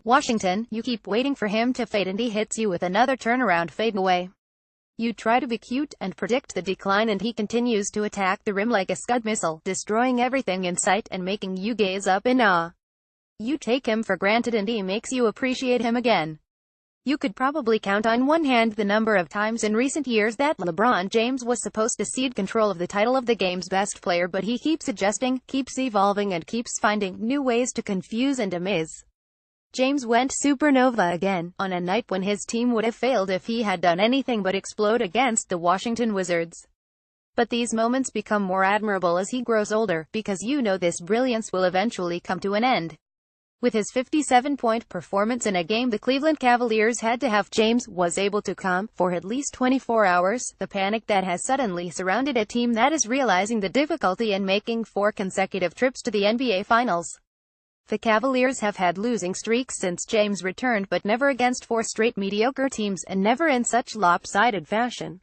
Washington, you keep waiting for him to fade and he hits you with another turnaround fadeaway. You try to be cute and predict the decline and he continues to attack the rim like a Scud missile, destroying everything in sight and making you gaze up in awe. You take him for granted and he makes you appreciate him again. You could probably count on one hand the number of times in recent years that LeBron James was supposed to cede control of the title of the game's best player, but he keeps adjusting, keeps evolving and keeps finding new ways to confuse and amaze. James went supernova again, on a night when his team would have failed if he had done anything but explode against the Washington Wizards. But these moments become more admirable as he grows older, because you know this brilliance will eventually come to an end. With his 57-point performance in a game the Cleveland Cavaliers had to have, James was able to calm, for at least 24 hours, the panic that has suddenly surrounded a team that is realizing the difficulty in making 4 consecutive trips to the NBA Finals. The Cavaliers have had losing streaks since James returned, but never against 4 straight mediocre teams, and never in such lopsided fashion.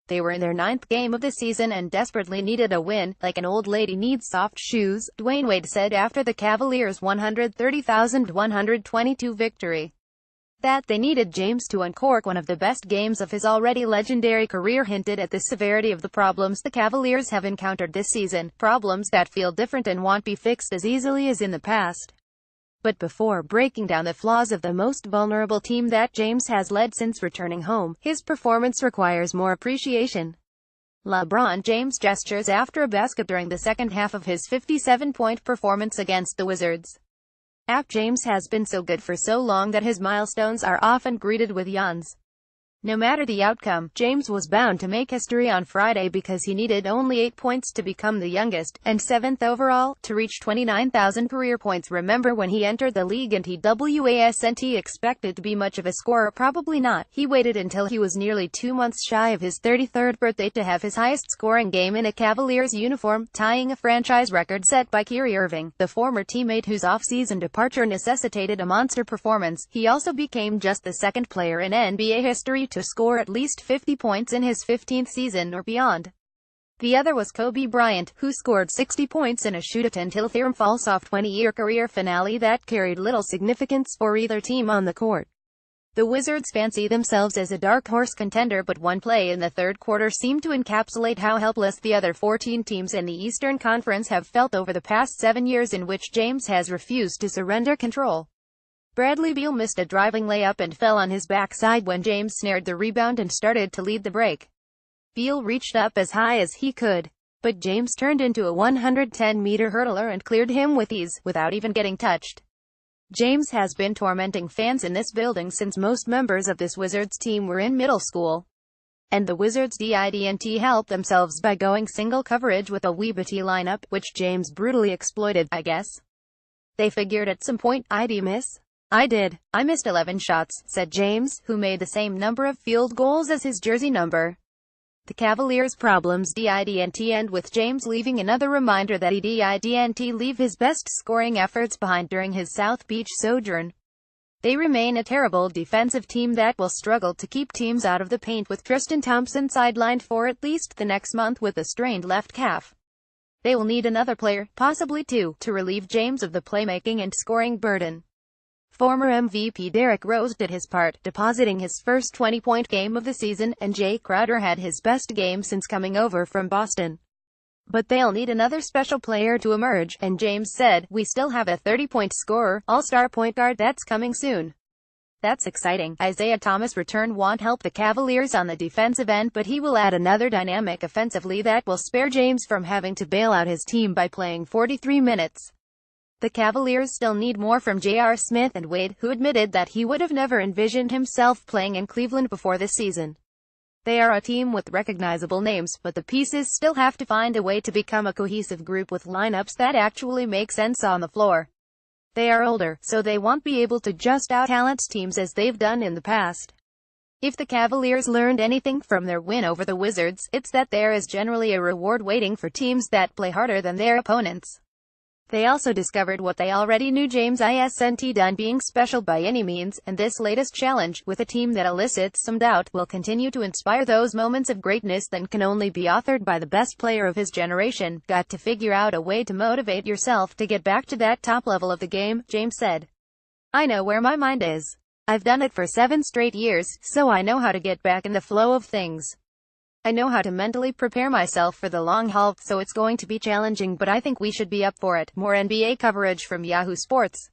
They were in their 9th game of the season and desperately needed a win, like an old lady needs soft shoes, Dwayne Wade said after the Cavaliers' 130,122 victory. That they needed James to uncork one of the best games of his already legendary career hinted at the severity of the problems the Cavaliers have encountered this season, problems that feel different and won't be fixed as easily as in the past. But before breaking down the flaws of the most vulnerable team that James has led since returning home, his performance requires more appreciation. LeBron James gestures after a basket during the second half of his 57-point performance against the Wizards. James has been so good for so long that his milestones are often greeted with yawns. No matter the outcome, James was bound to make history on Friday because he needed only 8 points to become the youngest, and 7th overall, to reach 29,000 career points. Remember when he entered the league and he wasn't expected to be much of a scorer? Probably not. He waited until he was nearly 2 months shy of his 33rd birthday to have his highest scoring game in a Cavaliers uniform, tying a franchise record set by Kyrie Irving, the former teammate whose off-season departure necessitated a monster performance. He also became just the 2nd player in NBA history to score at least 50 points in his 15th season or beyond. The other was Kobe Bryant, who scored 60 points in a shoot-it-until false-off 20-year career finale that carried little significance for either team on the court. The Wizards fancy themselves as a dark horse contender, but one play in the third quarter seemed to encapsulate how helpless the other 14 teams in the Eastern Conference have felt over the past 7 years in which James has refused to surrender control. Bradley Beal missed a driving layup and fell on his backside when James snared the rebound and started to lead the break. Beal reached up as high as he could, but James turned into a 110-meter hurdler and cleared him with ease, without even getting touched. James has been tormenting fans in this building since most members of this Wizards team were in middle school. And the Wizards didn't help themselves by going single coverage with a Weebity lineup, which James brutally exploited, I guess. They figured at some point, I'd miss. I did. I missed 11 shots, said James, who made the same number of field goals as his jersey number. The Cavaliers' problems didn't end with James leaving, another reminder that he didn't leave his best scoring efforts behind during his South Beach sojourn. They remain a terrible defensive team that will struggle to keep teams out of the paint, with Tristan Thompson sidelined for at least the next month with a strained left calf. They will need another player, possibly 2, to relieve James of the playmaking and scoring burden. Former MVP Derrick Rose did his part, depositing his first 20-point game of the season, and Jay Crowder had his best game since coming over from Boston. But they'll need another special player to emerge, and James said, "We still have a 30-point scorer, all-star point guard that's coming soon." That's exciting. Isaiah Thomas' return won't help the Cavaliers on the defensive end, but he will add another dynamic offensively that will spare James from having to bail out his team by playing 43 minutes. The Cavaliers still need more from J.R. Smith and Wade, who admitted that he would have never envisioned himself playing in Cleveland before this season. They are a team with recognizable names, but the pieces still have to find a way to become a cohesive group with lineups that actually make sense on the floor. They are older, so they won't be able to just out-talent teams as they've done in the past. If the Cavaliers learned anything from their win over the Wizards, it's that there is generally a reward waiting for teams that play harder than their opponents. They also discovered what they already knew: James isn't done being special by any means, and this latest challenge, with a team that elicits some doubt, will continue to inspire those moments of greatness that can only be authored by the best player of his generation. Got to figure out a way to motivate yourself to get back to that top level of the game, James said. I know where my mind is. I've done it for 7 straight years, so I know how to get back in the flow of things. I know how to mentally prepare myself for the long haul, so it's going to be challenging, but I think we should be up for it. More NBA coverage from Yahoo Sports.